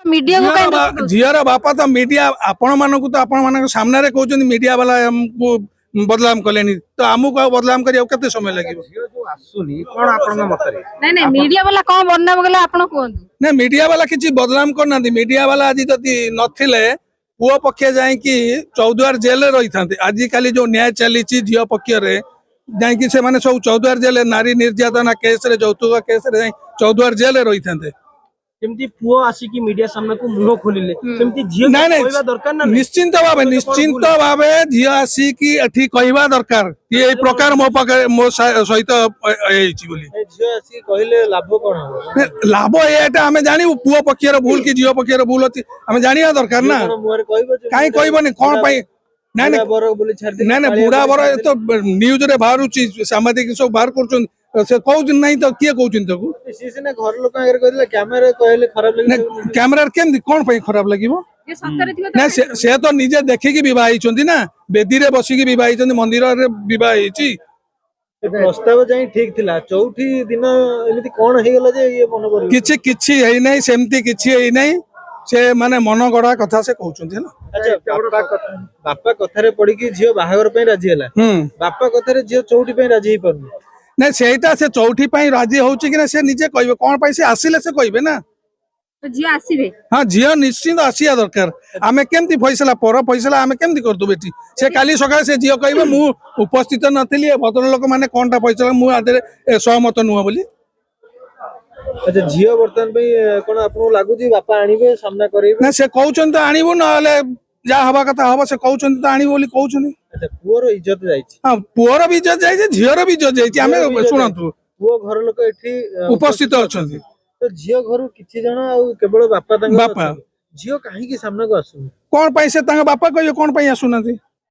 Media को काहे दोष दउछ? झीर बापा तो मीडिया आपण मानक तो आपण मान सामने कहते मीडिया वाला हमको बदलाम कले तो आमको बदलाम करिया केते समय लगे नहीं नहीं मीडिया वाला कौन बदनाम गला आपण कहंतु ना मीडिया वाला किसी बदनाम करना मीडिया वाला आज जदि नथिले पुओ पक्ष जाए चौद्वार जेल रही था आजिकल जो न्याय चली झील पक्ष जाकि से माने सब चौद्वार जेल नारी निर्यातना केस रे यौतुक केस रे चौद्वार जेल रही था केमती पुओ आसिकी मीडिया सामने को मुह खोलिले केमती झियो नहीं कहबा दरकार ना निश्चिंत भावे झील आसिकी एठी कहबा दरकार कि ए प्रकार मो पाखे मो सहित एछि बोली झियो आसी कहले लाभ कोन हो लाभ एटा हमें जानी पुओ पक्षर भूल कि झील पक्षर भूल अछि हमें जानिया दरकार ना मुहर कहबो काई कहबनी कोन पई नहीं नहीं बर बोली छाड़ दे नहीं बुढ़ा बर तो न्यूज रे बाहर सामाजिक सब बाहर कर से कहउछन नहीं तो किए कहउछन तको सीसीने घर लोक आगे कहले कैमरा कहले खराब लगे कैमरा केम कोन पई खराब लागिवो ये सत्तर थिबा ना से तो निजे देखि कि विवाह हिचंती ना बेदी रे बसी कि विवाह हिचंती मंदिर रे विवाह हिची प्रस्ताव जाई ठीक थिला चौथी दिन एमिति कोन हे गेला जे ये मन पर किछि किछि हेई नै सेमती किछि हेई नै से माने मन गड़ा कथा से कहउछंती ना अच्छा बापा कथारे पड़ी कि झियो बाहागर पे राजी हला बापा कथारे झियो चौथी पे राजी ही परनी नहीं सेटा से चौथी पाई राजी होउची कि ना से निजे कहबे कोन पाई से आसिले से कहबे ना तो जी आसीबे हाँ झील निश्चिंत आसिया दरकार आमे केमती फैसला पर फैसला आमे केमती करतु बेटी से काली सकाळे से झील कहबे मु उपस्थित नथिली भद्र लोक माने कोनटा फैसला मु आदरे सहमत नुह बोली अच्छा झियो बर्तन पे कोन आपन लागु जी बापा आनिबे सामना करेबे ना से कहउछन तो आनिबो न हले जा हवा कथा हवा से कहउछन तो आनिबो बोली कहउछन अच्छा पुअर इज्जत जाईछि हां पुअर भी इज्जत जाई झीर भी इज्जत जाई आमे सुनंतु पुओ घर लोक एठी उपस्थित अछंती तो झियो घर किछि जण आ केवल बापा तांग बापा झियो काहे की सामना को आसु कोन पाई से तांग बापा कहयो कोन पाई आसुनांती